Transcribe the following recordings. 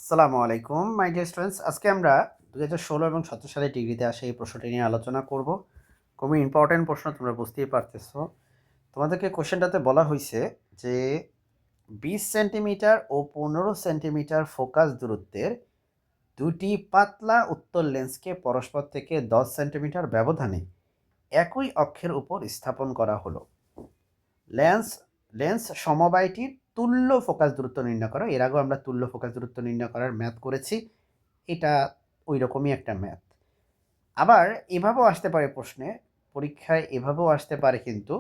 আসসালামু আলাইকুম my dear students. আজকে আমরা 2016 এবং 17 সালে ডিগ্রিতে আসা এই প্রশ্নটি নিয়ে আলোচনা করব। খুবই ইম্পর্টেন্ট প্রশ্ন, তোমরা বুঝতেই পারতেছো। তোমাদেরকে কোশ্চেনটাতে বলা হয়েছে যে 20 সেন্টিমিটার ও 15 সেন্টিমিটার ফোকাস দূরত্বের দুটি পাতলা উত্তল লেন্সকে পরস্পর থেকে 10 সেন্টিমিটার ব্যবধানে একই অক্ষের উপর স্থাপন করা হলো। লেন্স লেন্স সমবায়টির তুল্য ফোকাস দূরত্ব নির্ণয় করো। এর আগেও আমরা তুল্য ফোকাস দূরত্ব নির্ণয় করার ম্যাথ করেছি। এটা ওই রকমই একটা ম্যাথ। আবার এভাবেও আসতে পারে প্রশ্নে, পরীক্ষায় এভাবেও আসতে পারে কিন্তু,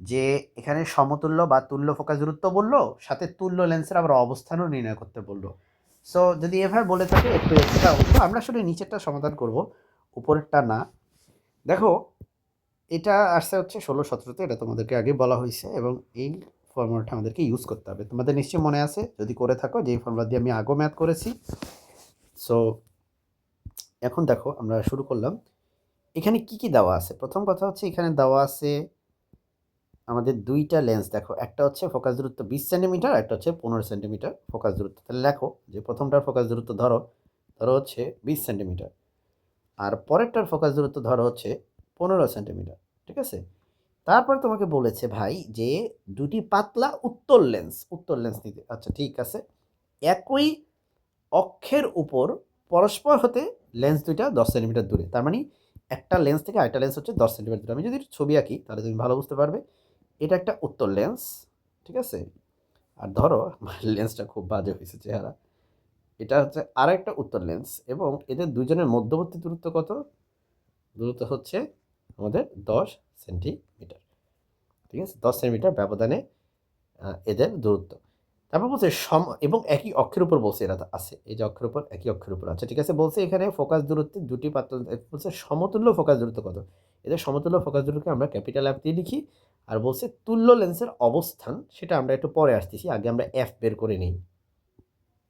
যে এখানে সমতুল্য বা তুল্য ফোকাস দূরত্ব বললো, সাথে তুল্য লেন্সের আবার অবস্থানও নির্ণয় করতে বললো। সো যদি এভাবে বলে থাকে একটু এক্সট্রা অংশ, আমরা আসলে নিচেরটা সমাধান করব, উপরেরটা না। দেখো, এটা আসছে হচ্ছে 16-17তে, এটা তোমাদেরকে আগে বলা হয়েছে, এবং এই ফর্মুলাটা আমাদেরকে ইউজ করতে হবে। তোমাদের নিশ্চয়ই মনে আছে যদি করে থাকো, যে ফর্মুলা দিয়ে আমি আগেও ম্যাথ করেছি। সো এখন দেখো আমরা শুরু করলাম। এখানে কি কি দেওয়া আছে? প্রথম কথা হচ্ছে এখানে দেওয়া আছে আমাদের দুইটা লেন্স। দেখো, একটা হচ্ছে ফোকাস দূরত্ব 20 সেন্টিমিটার, একটা হচ্ছে 15 সেন্টিমিটার ফোকাস দূরত্ব। তাহলে লেখো যে প্রথমটার ফোকাস দূরত্ব ধরো ধরো হচ্ছে 20 সেন্টিমিটার, আর পরেরটার ফোকাস দূরত্ব ধরো হচ্ছে 15 সেন্টিমিটার। ঠিক আছে? তারপর তোমাকে বলেছে ভাই যে দুটি পাতলা উত্তল লেন্স নিতে। আচ্ছা, ঠিক আছে। একই অক্ষের উপর পরস্পর হতে লেন্স দুইটা 10 সেন্টিমিটার দূরে। তার মানে একটা লেন্স থেকে আরেকটা লেন্স হচ্ছে 10 সেন্টিমিটার দূরে। আমি যদি একটু ছবি আঁকি তাহলে তুমি ভালো বুঝতে পারবে। এটা একটা উত্তল লেন্স, ঠিক আছে? আর ধরো লেন্সটা খুব বাজে হয়েছে চেহারা। এটা হচ্ছে আর একটা উত্তল লেন্স, এবং এদের দুজনের মধ্যবর্তী দূরত্ব কত? দূরত্ব হচ্ছে আমাদের 10 সেন্টিমিটার। ঠিক আছে? 10 সেন্টিমিটার ব্যবধানে এদের দূরত্ব। তারপর বলছে এবং একই অক্ষের উপর বলছে এরা আছে। এই যে অক্ষের উপর, একই অক্ষের উপর আছে। ঠিক আছে? বলছে এখানে ফোকাস দূরত্বের দুটি পাতলা বলছে সমতুল্য ফোকাস দূরত্ব কত? এদের সমতুল্য ফোকাস দূরত্বকে আমরা ক্যাপিটাল এফ দিয়ে লিখি। আর বলছে তুল্য লেন্সের অবস্থান, সেটা আমরা একটু পরে আসতেছি, আগে আমরা এফ বের করে নিই।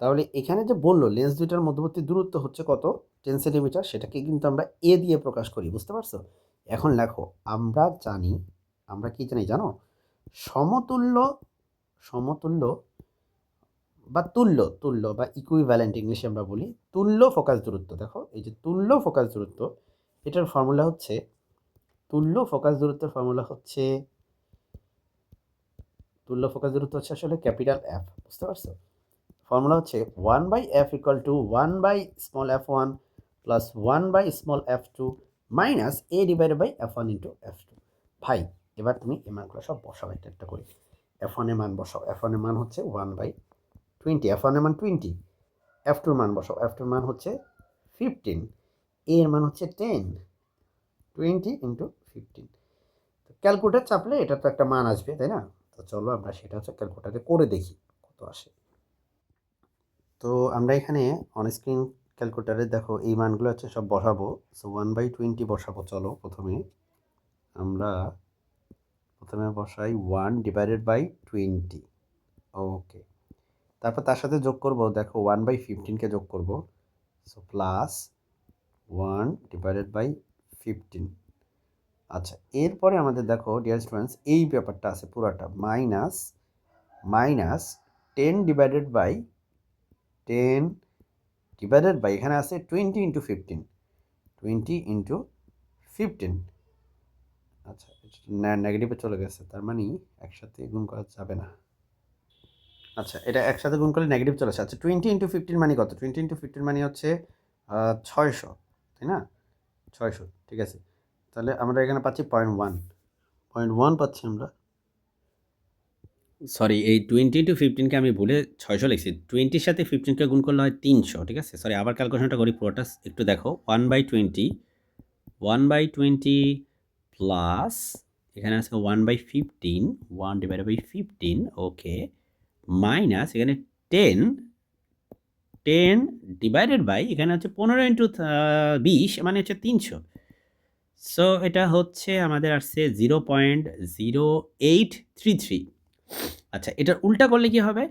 তাহলে এখানে যে বললো লেন্স দুইটার মধ্যবর্তী দূরত্ব হচ্ছে কত? 10 সেন্টিমিটার। সেটাকে কিন্তু আমরা এ দিয়ে প্রকাশ করি। বুঝতে পারছো? এখন লেখো, আমরা জানি, আমরা কি জানি জানো? সমতুল্য সমতুল্য বা তুল্য বা ইকুইভ্যালেন্ট ইংলিশে আমরা বলি তুল্য ফোকাস দূরত্ব। দেখো, এই যে তুল্য ফোকাস দূরত্ব, এটার ফর্মুলা হচ্ছে, তুল্য ফোকাস দূরত্বের ফর্মুলা হচ্ছে, তুল্য ফোকাস দূরত্ব হচ্ছে আসলে ক্যাপিটাল এফ। বুঝতে পারছো? ফর্মুলা হচ্ছে 1/f equal to 1/f1 plus 1/f2 minus a divided by f1 into f2। ভাই, এবার তুমি এই মানগুলো সব বসাও একটা একটা করে। f1 এর মান বসাও। f1 এর মান হচ্ছে 1/20, f1 এর মান 20। f2 এর মান বসাও। f2 এর মান হচ্ছে 15, a এর মান হচ্ছে 10, 20 ইন্টু 15। ক্যালকুলেটর চাপলে এটা তো একটা মান আসবে, তাই না? তো চলো আমরা সেটা হচ্ছে ক্যালকুলেটারে করে দেখি কত আসে। তো আমরা এখানে অন স্ক্রিন ক্যালকুলেটারে দেখো এই মানগুলো হচ্ছে সব বসাবো। সো 1/20 বসাবো। চলো আমরা প্রথমে বসাই 1/20। ওকে, তারপর তার সাথে যোগ করব, দেখো 1/15কে যোগ করব। So plus 1/15। আচ্ছা, এরপরে আমাদের দেখো ডিয়ার স্টুডেন্টস, এই ব্যাপারটা আছে পুরাটা মাইনাস মাইনাস 10 ডিভাইডেড বাই এখানে আছে 20 ইন্টু 15, 20 ইন্টু 15। আচ্ছা, নেগেটিভে চলে গেছে, তার মানে একসাথে গুণ করা যাবে না। আচ্ছা, এটা একসাথে গুণ করলে নেগেটিভ চলে আসে। আচ্ছা, 20 ইন্টু 15 মানে কত? 20 ইন্টু 15 মানে হচ্ছে 600, তাই না? 600, ঠিক আছে। তাহলে আমরা এখানে পাচ্ছি 0.1 পাচ্ছি আমরা। সরি, এই 20 to 15কে আমি ভুলে 600 লিখছি। 20-র সাথে 15কে গুণ করলে হয় 300। ঠিক আছে? সরি, আবার ক্যালকুলেশনটা করি পুরোটা একটু দেখো। 1/20 প্লাস এখানে আছে 1/15, 1/15, ওকে, মাইনাস এখানে 10 10 ডিভাইডেড বাই এখানে হচ্ছে 15 ইন্টু 20 মানে হচ্ছে 300। সো এটা হচ্ছে আমাদের আসছে 0.0833। আচ্ছা, এটার উল্টা করলে কি হবে?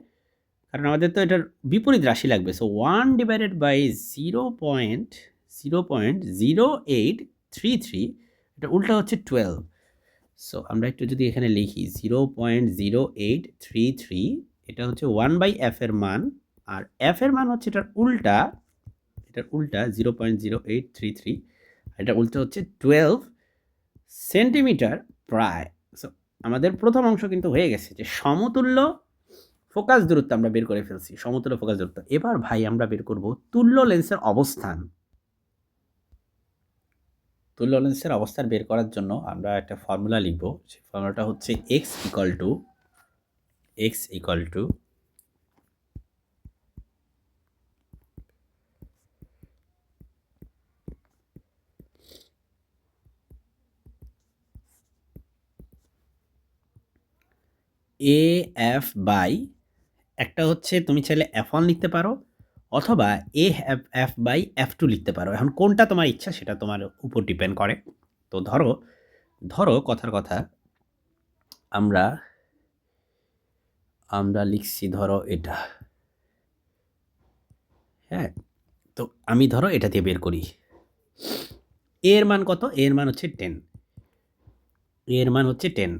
কারণ আমাদের তো এটার বিপরীত রাশি লাগবে। সো 1/0.0833, এটা উল্টা হচ্ছে 12। সো আমরা একটু যদি এখানে লিখি 0.0833, এটা হচ্ছে 1/f এর মান, আর এফের মান হচ্ছে এটার উল্টা 0.0833, এটা উল্টা হচ্ছে 12 সেন্টিমিটার প্রায়। সো আমাদের প্রথম অংশ কিন্তু হয়ে গেছে যে সমতুল্য ফোকাস দূরত্ব আমরা বের করে ফেলছি, সমতুল্য ফোকাস দূরত্ব। এবার ভাই আমরা বের করব তুল্য লেন্সের অবস্থান। তুল্য লেন্সের অবস্থান বের করার জন্য আমরা একটা ফর্মুলা লিখব। সেই ফর্মুলাটা হচ্ছে x equal to A F by, একটা হচ্ছে তুমি চাইলে F1 লিখতে পারো অথবা এ এফ বাই F2 লিখতে পারো। এখন কোনটা তোমার ইচ্ছা সেটা তোমার উপর ডিপেন্ড করে। তো ধরো কথার কথা আমরা লিখছি ধরো এটা, হ্যাঁ। তো আমি ধরো এটা দিয়ে বের করি। এর মান কত? এর মান হচ্ছে 10, এর মান হচ্ছে 10।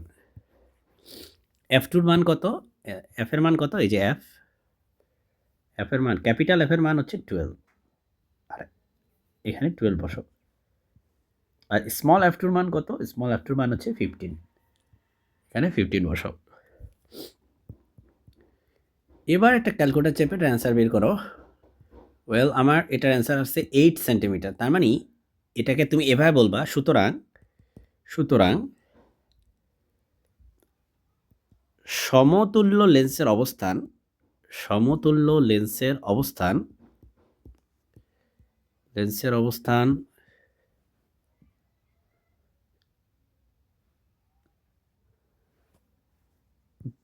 F2-র মান কত? এফের মান কত? এই যে এফের মান, ক্যাপিটাল এফের মান হচ্ছে 12, আর এখানে 12 বসো। আর স্মল F2-র মান কত? স্মল F2-র মান হচ্ছে 15, এখানে 15 বসাও। এবার একটা ক্যালকুলেটর চেপে এটার অ্যান্সার বের করো। ওয়েল, আমার এটার অ্যান্সার আসছে 8 সেন্টিমিটার। তার মানে এটাকে তুমি এভাবে বলবা, সুতরাং সমতুল্য লেন্সের অবস্থান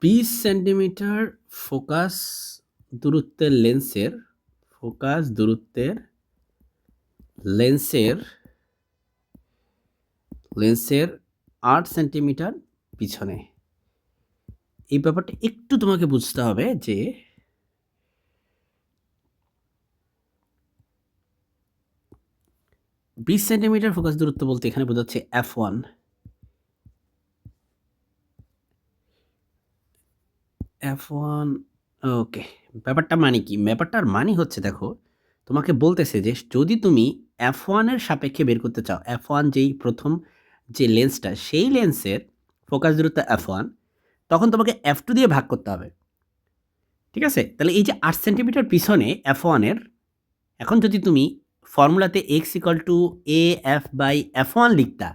20 সেন্টিমিটার ফোকাস দূরত্বের লেন্সের 8 সেন্টিমিটার পিছনে। এই ব্যাপারটা একটু তোমাকে বুঝতে হবে যে বিশ সেন্টিমিটার ফোকাস দূরত্ব বলতে এখানে বোঝাচ্ছে F1। ওকে, ব্যাপারটা মানে কি? ব্যাপারটার মানে হচ্ছে, দেখো তোমাকে বলতেছে যে যদি তুমি F1-এর সাপেক্ষে বের করতে চাও, F1 যেই প্রথম যে লেন্সটা, সেই লেন্সের ফোকাস দূরত্ব F1, তখন তোমাকে F2 দিয়ে ভাগ করতে হবে। ঠিক আছে? তাহলে এই যে 8 সেন্টিমিটার পিছনে F1-এর, এখন যদি তুমি ফর্মুলাতে x equal to A F by F1 লিখতা,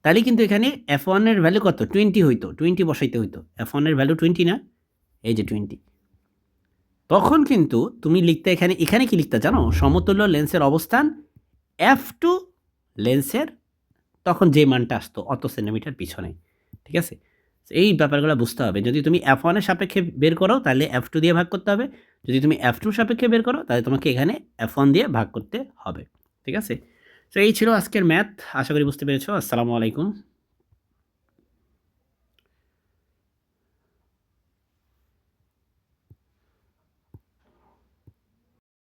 তাহলে কিন্তু এখানে F1-এর ভ্যালু কত? 20 হইতো, 20 বসাইতে হইতো। F1-এর ভ্যালু 20 না? এই যে 20। তখন কিন্তু তুমি লিখতে এখানে কি লিখতে জানো? সমতুল্য লেন্সের অবস্থান F2 লেন্সের তখন যে মানটা আসতো অত সেন্টিমিটার পিছনে। ঠিক আছে? এই ব্যাপারগুলো বুঝতে হবে। যদি তুমি F1-এর সাপেক্ষে বের করো তাহলে F2 দিয়ে ভাগ করতে হবে। যদি তুমি F2-র সাপেক্ষে বের করো তাহলে তোমাকে এখানে F1 দিয়ে ভাগ করতে হবে। ঠিক আছে? তো এই ছিল আজকের ম্যাথ। আশা করি বুঝতে পেরেছো। আসসালামু আলাইকুম।